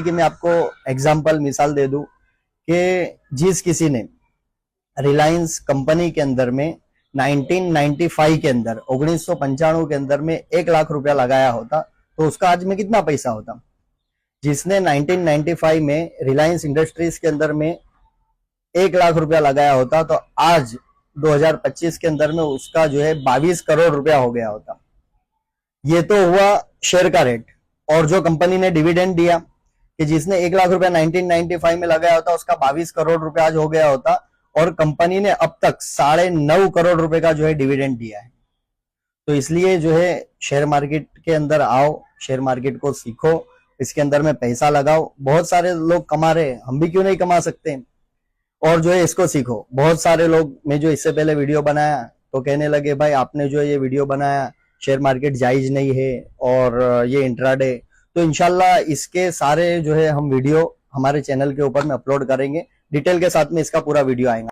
कि मैं आपको एग्जांपल मिसाल दे दूं कि जिस किसी ने रिलायंस कंपनी के अंदर में 1995 के अंदर 1995 के अंदर में 1 लाख रुपया लगाया होता तो उसका आज में कितना पैसा होता। जिसने 1995 में रिलायंस इंडस्ट्रीज के अंदर में 1 लाख रुपया लगाया होता तो आज 2025 के अंदर में उसका जो है 22 करोड़ रुपया हो गया होता। ये तो हुआ शेयर का रेट। और जो कंपनी ने डिविडेंड दिया कि जिसने 1 लाख रुपया 1995 में लगाया होता उसका 22 करोड़ रुपया आज हो गया होता और कंपनी ने अब तक 9.5 करोड़ रुपए का जो है डिविडेंड दिया है। तो इसलिए जो है शेयर मार्केट के अंदर आओ, शेयर मार्केट को सीखो, इसके अंदर में पैसा लगाओ। बहुत सारे लोग कमा रहे हैं, हम भी क्यों नहीं कमा सकते। और जो है इसको सीखो। बहुत सारे लोग, मैं जो इससे पहले वीडियो बनाया तो कहने लगे भाई आपने जो ये वीडियो बनाया शेयर मार्केट जायज नहीं है और ये इंट्राडे। तो इंशाल्लाह इसके सारे जो है हम वीडियो हमारे चैनल के ऊपर में अपलोड करेंगे, डिटेल के साथ में इसका पूरा वीडियो आएगा।